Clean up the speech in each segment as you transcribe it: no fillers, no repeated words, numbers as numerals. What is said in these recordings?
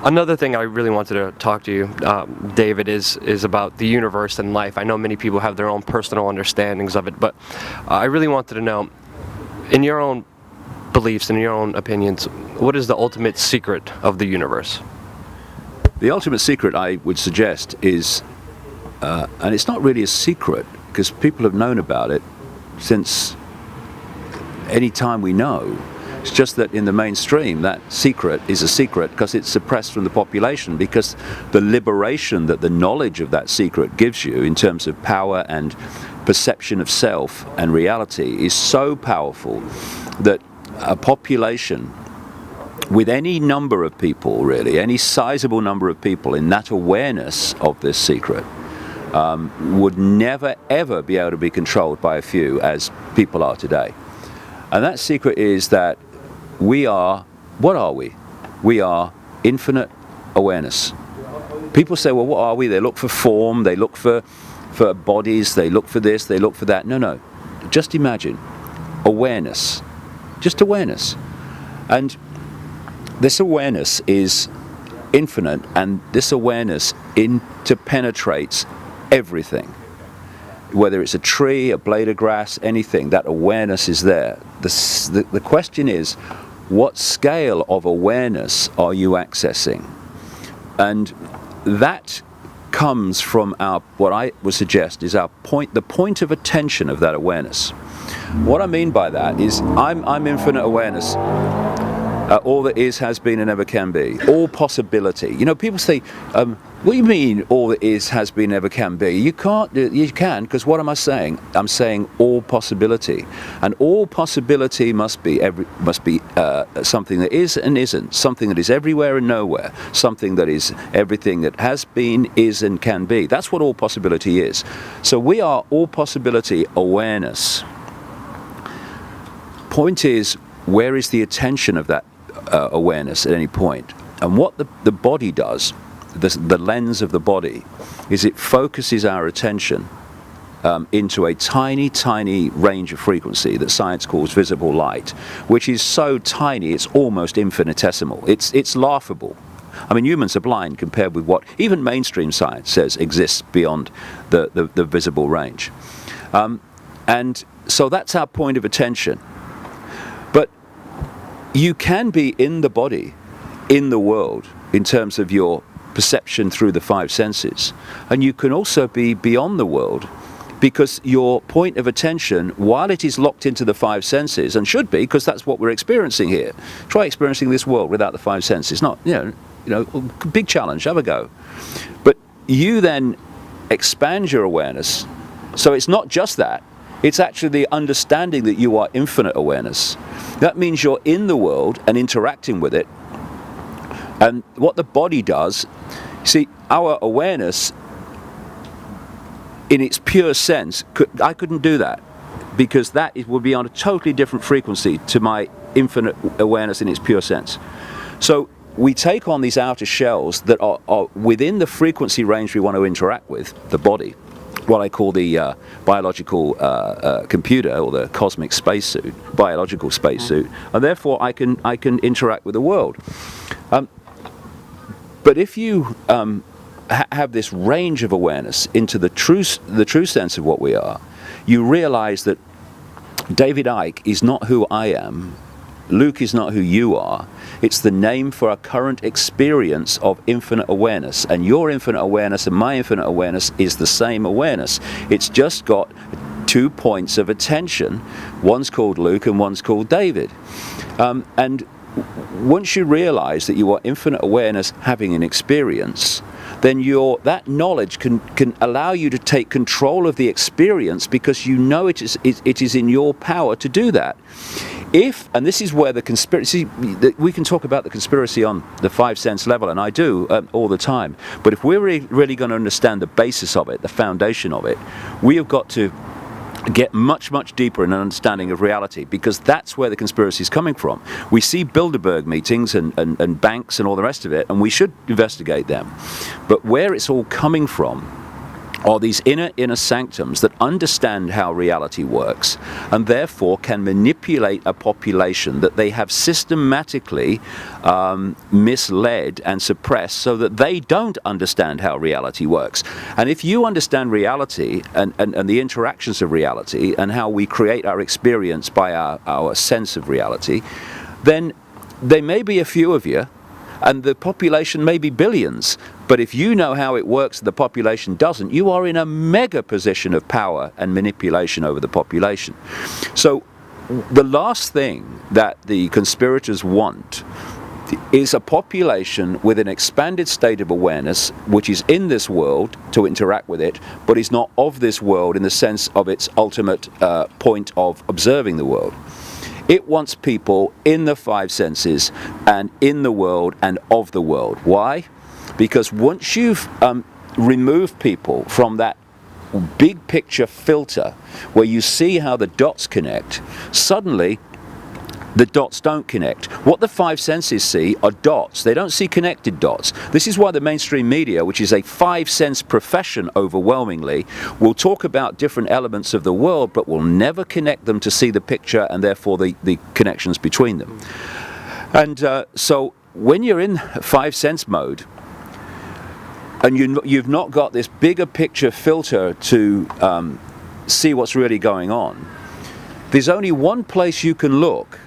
Another thing I really wanted to talk to you, David, is about the universe and life. I know many people have their own personal understandings of it, but I really wanted to know, in your own beliefs, in your own opinions, what is the ultimate secret of the universe? The ultimate secret, I would suggest, is, and it's not really a secret, because people have known about it since any time we know. It's just that in the mainstream, that secret is a secret because it's suppressed from the population, because the liberation that the knowledge of that secret gives you in terms of power and perception of self and reality is so powerful that a population with any number of people, really, any sizable number of people in that awareness of this secret would never ever be able to be controlled by a few as people are today. And that secret is that we are, what are we? We are infinite awareness. People say, well, what are we? They look for form, they look for bodies, they look for this, they look for that. No, just imagine awareness, just awareness. And this awareness is infinite, and this awareness interpenetrates everything. Whether it's a tree, a blade of grass, anything, that awareness is there. The question is, what scale of awareness are you accessing? And that comes from our, what I would suggest is our point, the point of attention of that awareness. What I mean by that is I'm infinite awareness. All that is, has been, and ever can be. All possibility. You know, people say, what do you mean all that is, has been, ever can be? You can't, you can, because what am I saying? I'm saying all possibility. And all possibility must be something that is and isn't, something that is everywhere and nowhere, something that is everything that has been, is, and can be. That's what all possibility is. So we are all possibility awareness. Point is, where is the attention of that awareness at any point? And what the body does, the lens of the body, is it focuses our attention into a tiny range of frequency that science calls visible light, which is so tiny it's almost infinitesimal. It's laughable. I mean, humans are blind compared with what even mainstream science says exists beyond the visible range. And so that's our point of attention. But you can be in the body, in the world, in terms of your perception through the five senses. And you can also be beyond the world, because your point of attention, while it is locked into the five senses, and should be, because that's what we're experiencing here. Try experiencing this world without the five senses. Not, you know, big challenge, have a go. But you then expand your awareness. So it's not just that. It's actually the understanding that you are infinite awareness. That means you're in the world and interacting with it. And what the body does, see, our awareness, in its pure sense, I couldn't do that, because that would be on a totally different frequency to my infinite awareness in its pure sense. So we take on these outer shells that are within the frequency range we want to interact with, the body, what I call the biological computer, or the cosmic spacesuit, biological spacesuit, and therefore I can interact with the world. But if you have this range of awareness into the true sense of what we are, you realize that David Icke is not who I am, Luke is not who you are. It's the name for a current experience of infinite awareness, and your infinite awareness and my infinite awareness is the same awareness. It's just got 2 points of attention. One's called Luke and one's called David. And once you realize that you are infinite awareness having an experience, then that knowledge can allow you to take control of the experience, because you know it is in your power to do that. And this is where the conspiracy, we can talk about the conspiracy on the five sense level, and I do all the time, but if we're really going to understand the basis of it, the foundation of it, we have got to get much deeper in an understanding of reality, because that's where the conspiracy is coming from. We see Bilderberg meetings and banks and all the rest of it, and we should investigate them. But where it's all coming from, are these inner sanctums that understand how reality works and therefore can manipulate a population that they have systematically misled and suppressed so that they don't understand how reality works. And if you understand reality and the interactions of reality and how we create our experience by our sense of reality, then there may be a few of you and the population may be billions. But if you know how it works and the population doesn't, you are in a mega position of power and manipulation over the population. So the last thing that the conspirators want is a population with an expanded state of awareness which is in this world to interact with it, but is not of this world in the sense of its ultimate point of observing the world. It wants people in the five senses and in the world and of the world. Why? Because once you've removed people from that big picture filter where you see how the dots connect, suddenly the dots don't connect. What the five senses see are dots. They don't see connected dots. This is why the mainstream media, which is a five sense profession overwhelmingly, will talk about different elements of the world but will never connect them to see the picture and therefore the connections between them. And so when you're in five sense mode, and you've not got this bigger picture filter to see what's really going on, there's only one place you can look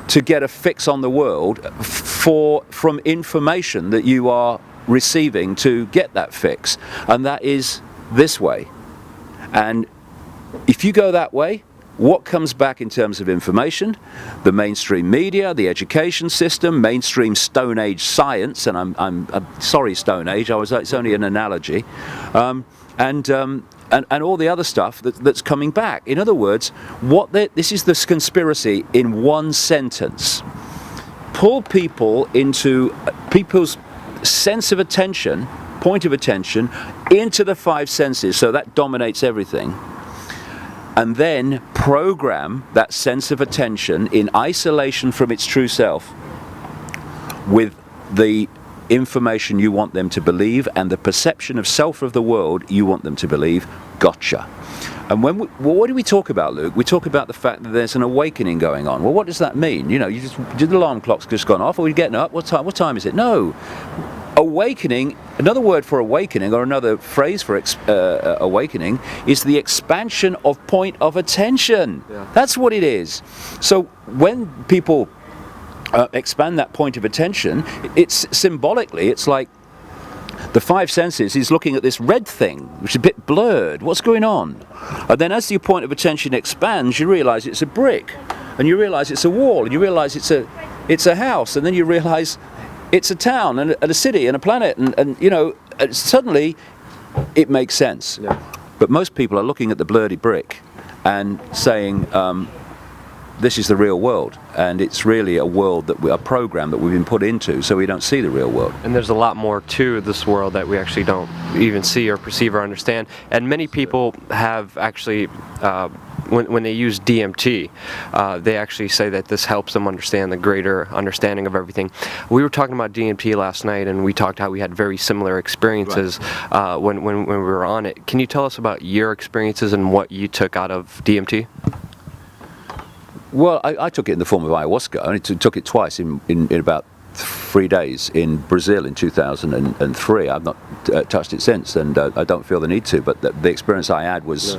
to get a fix on the world from information that you are receiving to get that fix, and that is this way. And if you go that way, what comes back in terms of information? The mainstream media, the education system, mainstream Stone Age science, and I'm sorry, Stone Age, it's only an analogy, and all the other stuff that's coming back. In other words, this is this conspiracy in one sentence. Pull people into people's sense of attention, point of attention, into the five senses, so that dominates everything. And then program that sense of attention in isolation from its true self with the information you want them to believe and the perception of self of the world you want them to believe. Gotcha. And what do we talk about, Luke? We talk about the fact that there's an awakening going on. Well, what does that mean? You just did the alarm clock's just gone off, or are you getting up? What time is it? No. Awakening, another word for awakening, or another phrase for awakening, is the expansion of point of attention. Yeah. That's what it is. So when people expand that point of attention, it's symbolically, it's like the five senses is looking at this red thing, which is a bit blurred. What's going on? And then as your point of attention expands, you realize it's a brick, and you realize it's a wall, and you realize it's a house, and then you realize it's a town and a city and a planet, and suddenly it makes sense. Yeah. But most people are looking at the blurry brick and saying, this is the real world, and it's really a world a program that we've been put into, so we don't see the real world. And there's a lot more to this world that we actually don't even see or perceive or understand. And many people have actually, when they use DMT, they actually say that this helps them understand the greater understanding of everything. We were talking about DMT last night, and we talked how we had very similar experiences when we were on it. Can you tell us about your experiences and what you took out of DMT? Well, I took it in the form of ayahuasca. I only took it twice in about 3 days in Brazil in 2003. I've not touched it since, and I don't feel the need to. But the experience I had was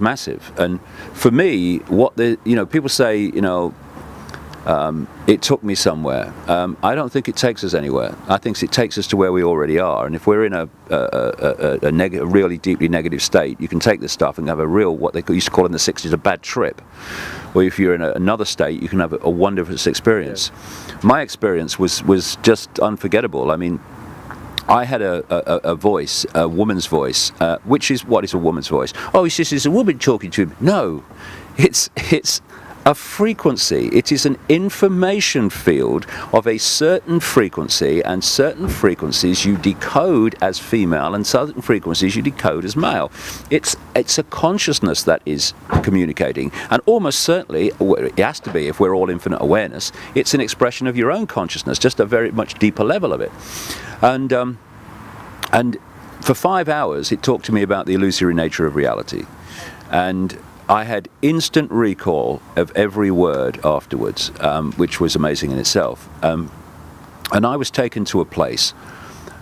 massive. And for me, people say, it took me somewhere. I don't think it takes us anywhere. I think it takes us to where we already are. And if we're in a really deeply negative state, you can take this stuff and have a real, what they used to call in the 60s, a bad trip. Or if you're in another state, you can have a wonderful experience. Yeah. My experience was just unforgettable. I mean, I had a voice, a woman's voice, which is, what is a woman's voice? Oh, it's just it's a woman talking to me. No, it's a frequency. It is an information field of a certain frequency, and certain frequencies you decode as female and certain frequencies you decode as male. It's a consciousness that is communicating, and almost certainly, it has to be if we're all infinite awareness, it's an expression of your own consciousness, just a very much deeper level of it. And for 5 hours, it talked to me about the illusory nature of reality. And I had instant recall of every word afterwards, which was amazing in itself. And I was taken to a place,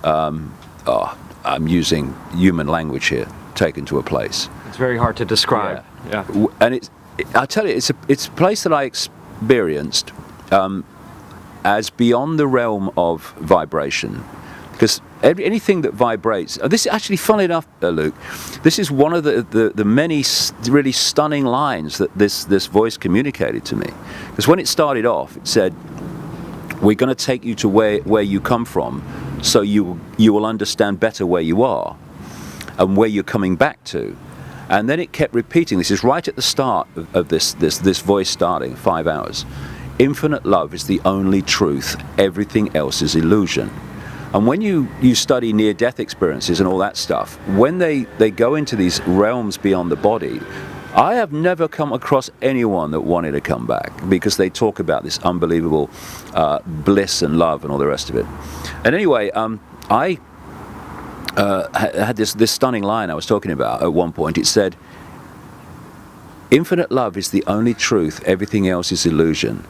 I'm using human language here, taken to a place. It's very hard to describe. Yeah. And I tell you, it's a place that I experienced as beyond the realm of vibration. Because anything that vibrates, this is actually, funnily enough, Luke, this is one of the many really stunning lines that this voice communicated to me. Because when it started off, it said, we're going to take you to where you come from, so you will understand better where you are and where you're coming back to. And then it kept repeating, this is right at the start of this voice starting, 5 hours. Infinite love is the only truth, everything else is illusion. And when you study near-death experiences and all that stuff, when they go into these realms beyond the body, I have never come across anyone that wanted to come back, because they talk about this unbelievable bliss and love and all the rest of it. And anyway, I had this stunning line I was talking about at one point. It said, infinite love is the only truth, everything else is illusion.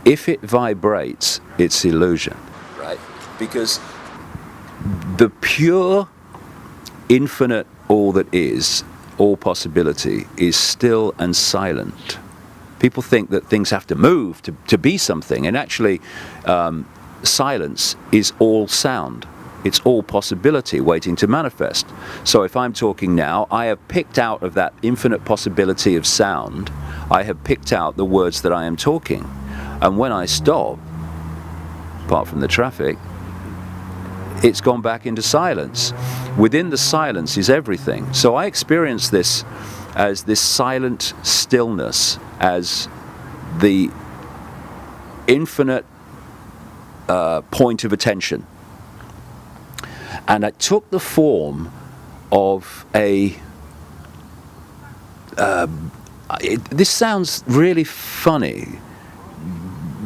If it vibrates, it's illusion. Right? Because the pure, infinite, all that is, all possibility, is still and silent. People think that things have to move to be something, and actually silence is all sound. It's all possibility waiting to manifest. So if I'm talking now, I have picked out of that infinite possibility of sound, I have picked out the words that I am talking. And when I stop, apart from the traffic, it's gone back into silence. Within the silence is everything. So I experience this as this silent stillness, as the infinite point of attention. And it took the form of this sounds really funny,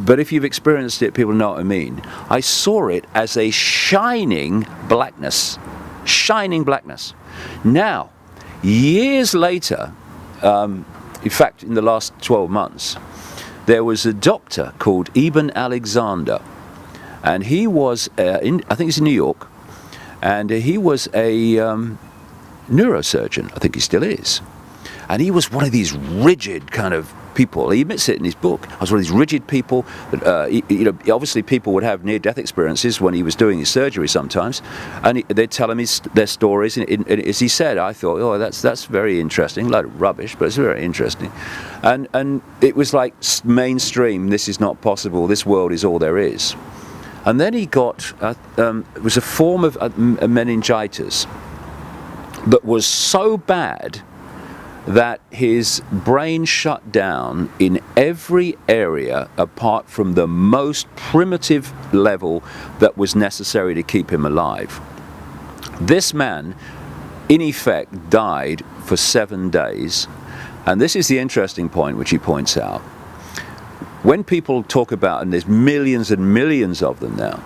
but if you've experienced it, people know what I mean. I saw it as a shining blackness. Shining blackness. Now, years later, in fact, in the last 12 months, there was a doctor called Ibn Alexander, and he was, I think he's in New York, and he was a neurosurgeon. I think he still is. And he was one of these rigid kind of people. He admits it in his book. I was one of these rigid people that, obviously people would have near-death experiences when he was doing his surgery sometimes, and they'd tell him their stories. And as he said, I thought, oh, that's very interesting. A lot of rubbish, but it's very interesting. And it was like mainstream. This is not possible. This world is all there is. And then he got it was a form of meningitis that was so bad that his brain shut down in every area apart from the most primitive level that was necessary to keep him alive. This man, in effect, died for 7 days. And this is the interesting point which he points out. When people talk about, and there's millions and millions of them now,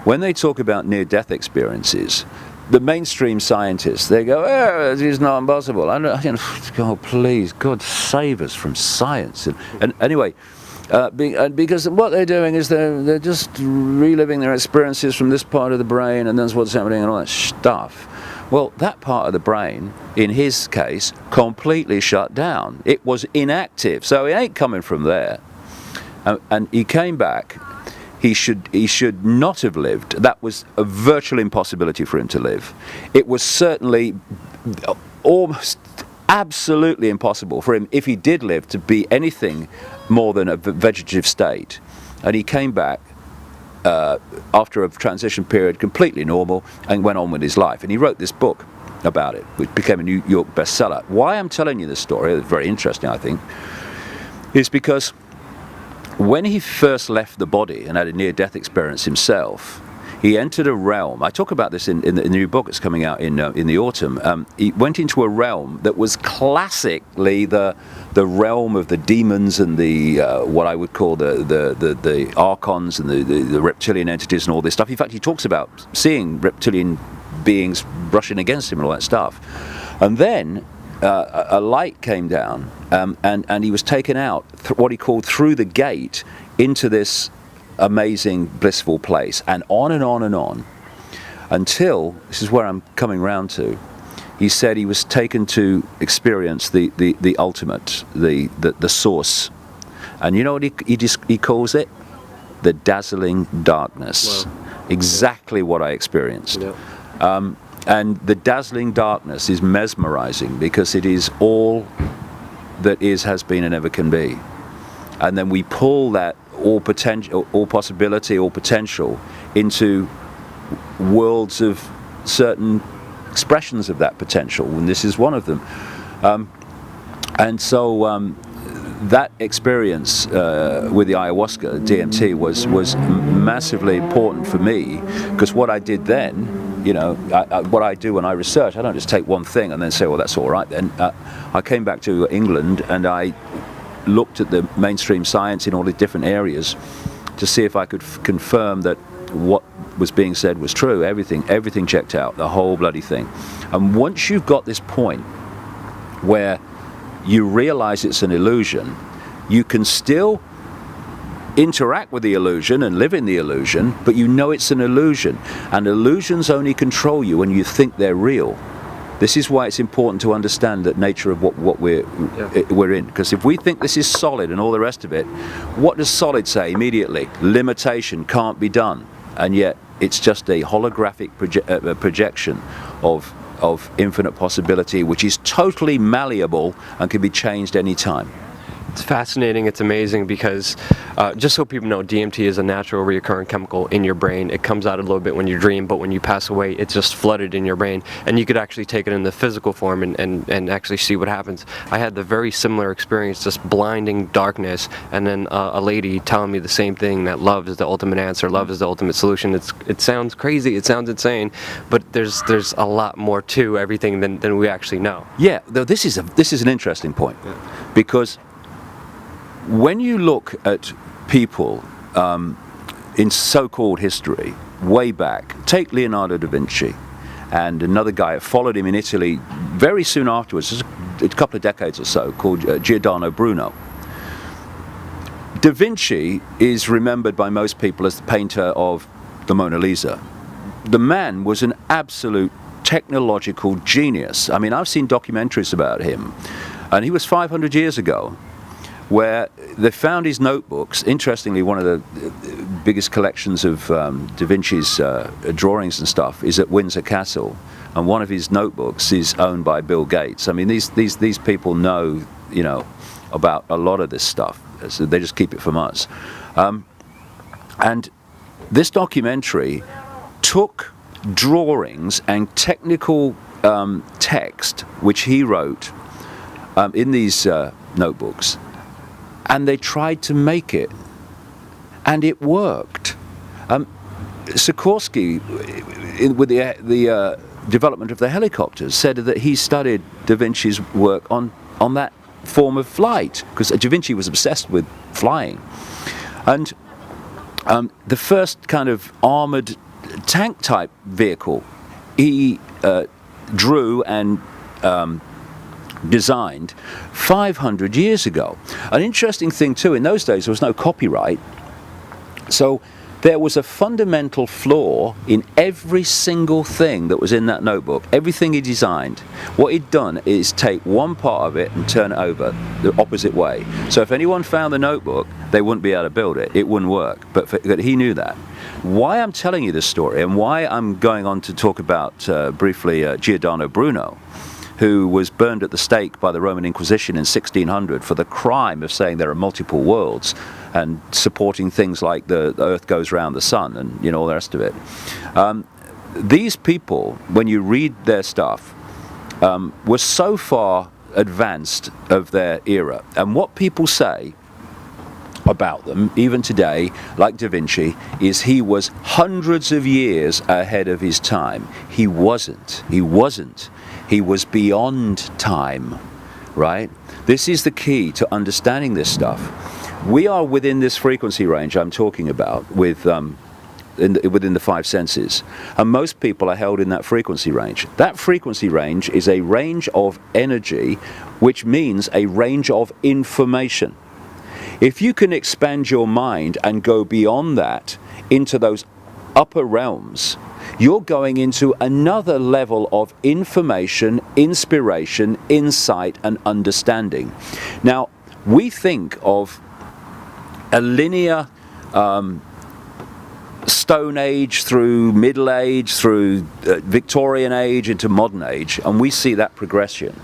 when they talk about near-death experiences, the mainstream scientists, they go, oh, it's not impossible. And oh, please, God save us from science. And anyway, because what they're doing is they're just reliving their experiences from this part of the brain, and that's what's happening and all that stuff. Well, that part of the brain, in his case, completely shut down. It was inactive, so it ain't coming from there. And he came back. He should not have lived. That was a virtual impossibility for him to live. It was certainly almost absolutely impossible for him, if he did live, to be anything more than a vegetative state. And he came back after a transition period, completely normal, and went on with his life. And he wrote this book about it, which became a New York bestseller. Why I'm telling you this story, it's very interesting, I think, is because when he first left the body and had a near-death experience himself, he entered a realm. I talk about this in the new book that's coming out in the autumn. He went into a realm that was classically the realm of the demons and the what I would call the archons and the reptilian entities and all this stuff. In fact, he talks about seeing reptilian beings brushing against him and all that stuff. And then a light came down, and he was taken out, what he called through the gate, into this amazing, blissful place, and on and on and on, until, this is where I'm coming round to, he said he was taken to experience the ultimate, the source. And you know what he calls it? The dazzling darkness. Wow. Exactly what I experienced. Yeah. And the dazzling darkness is mesmerizing, because it is all that is, has been, and ever can be. And then we pull that all potential, all possibility, all potential into worlds of certain expressions of that potential, and this is one of them. And so that experience with the ayahuasca, DMT, was massively important for me, because what I did then, you know, what I do when I research, I don't just take one thing and then say, well, that's all right then. I came back to England and I looked at the mainstream science in all the different areas to see if I could confirm that what was being said was true. Everything checked out, the whole bloody thing. And once you've got this point where you realize it's an illusion, you can still interact with the illusion and live in the illusion, but you know it's an illusion, and illusions only control you when you think they're real. This is why it's important to understand the nature of what we're in, because if we think this is solid and all the rest of it, what does solid say immediately? Limitation, can't be done. And yet it's just a holographic projection of infinite possibility, which is totally malleable and can be changed any time. It's fascinating. It's amazing because, just so people know, DMT is a natural reoccurring chemical in your brain. It comes out a little bit when you dream, but when you pass away, it's just flooded in your brain. And you could actually take it in the physical form and actually see what happens. I had the very similar experience, just blinding darkness, and then a lady telling me the same thing, that love is the ultimate answer, love is the ultimate solution. It sounds crazy, it sounds insane, but there's a lot more to everything than we actually know. Yeah, though this is an interesting point, because when you look at people in so-called history, way back, take Leonardo da Vinci, and another guy followed him in Italy very soon afterwards, just a couple of decades or so, called Giordano Bruno. Da Vinci is remembered by most people as the painter of the Mona Lisa. The man was an absolute technological genius. I mean, I've seen documentaries about him, and he was 500 years ago, where they found his notebooks. Interestingly, one of the biggest collections of Da Vinci's drawings and stuff is at Windsor Castle, and one of his notebooks is owned by Bill Gates. I mean, these people know, you know, about a lot of this stuff, so they just keep it from us. And this documentary took drawings and technical text which he wrote in these notebooks, and they tried to make it, and it worked. Sikorsky, with the development of the helicopters, said that he studied Da Vinci's work on that form of flight, because Da Vinci was obsessed with flying. And the first kind of armored tank type vehicle he drew and designed 500 years ago. An interesting thing too, in those days there was no copyright, so there was a fundamental flaw in every single thing that was in that notebook. Everything he designed, what he'd done is take one part of it and turn it over the opposite way. So if anyone found the notebook, they wouldn't be able to build it. It wouldn't work. But he knew that. Why I'm telling you this story, and why I'm going on to talk about briefly Giordano Bruno, who was burned at the stake by the Roman Inquisition in 1600 for the crime of saying there are multiple worlds and supporting things like the earth goes round the sun and, you know, all the rest of it. These people, when you read their stuff, were so far advanced of their era. And what people say about them, even today, like Da Vinci, is he was hundreds of years ahead of his time. He wasn't. He was beyond time, right? This is the key to understanding this stuff. We are within this frequency range I'm talking about with within the five senses, and most people are held in that frequency range. That frequency range is a range of energy, which means a range of information. If you can expand your mind and go beyond that into those upper realms, you're going into another level of information, inspiration, insight, and understanding. Now, we think of a linear Stone Age through Middle Age, through Victorian Age into Modern Age, and we see that progression.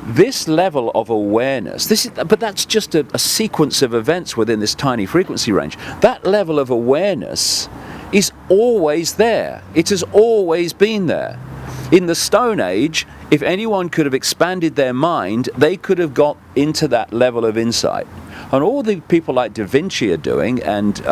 This level of awareness, but that's just a sequence of events within this tiny frequency range. That level of awareness is always there. It has always been there. In the Stone Age, if anyone could have expanded their mind, they could have got into that level of insight. And all the people like Da Vinci are doing, and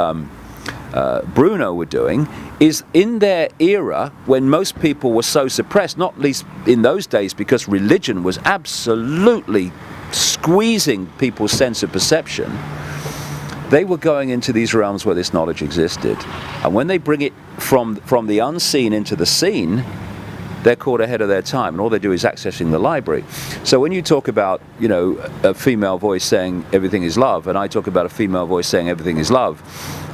Bruno were doing, is in their era when most people were so suppressed, not least in those days because religion was absolutely squeezing people's sense of perception, they were going into these realms where this knowledge existed. And when they bring it from the unseen into the seen, they're caught ahead of their time, and all they do is accessing the library. So when you talk about, a female voice saying everything is love, and I talk about a female voice saying everything is love,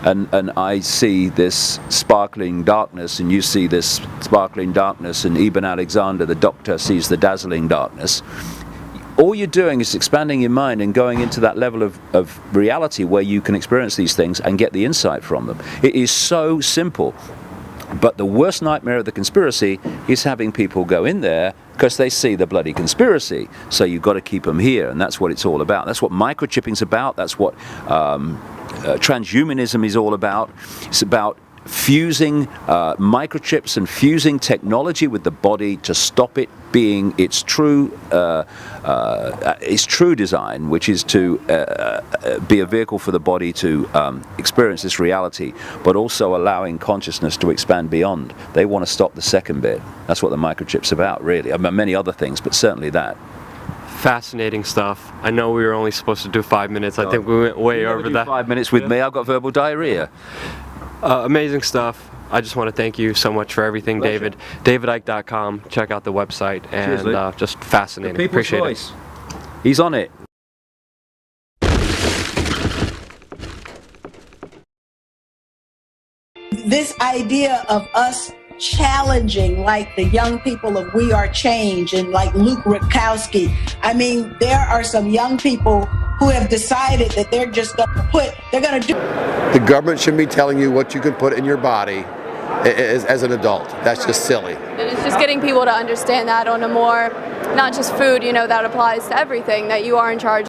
and I see this sparkling darkness, and you see this sparkling darkness, and Ibn Alexander, the doctor, sees the dazzling darkness, all you're doing is expanding your mind and going into that level of reality where you can experience these things and get the insight from them. It is so simple. But the worst nightmare of the conspiracy is having people go in there because they see the bloody conspiracy. So you've got to keep them here, and that's what it's all about. That's what microchipping's about. That's what transhumanism is all about. It's about fusing microchips and fusing technology with the body to stop it being its true design, which is to be a vehicle for the body to experience this reality, but also allowing consciousness to expand beyond. They want to stop the second bit. That's what the microchip's about, really. I mean, many other things, but certainly that. Fascinating stuff. I know we were only supposed to do 5 minutes. I think we went way over that. 5 minutes with me. I've got verbal diarrhea. Amazing stuff. I just want to thank you so much for everything, Pleasure. David. DavidIcke.com. Check out the website. And Cheers, just fascinating. The people's Appreciate voice. it. He's on it. This idea of us challenging, like the young people of We Are Change and like Luke Rudkowski. I mean, there are some young people who have decided that they're just going to do. The government shouldn't be telling you what you can put in your body as an adult. That's just silly. And it's just getting people to understand that on a more, not just food, that applies to everything, that you are in charge.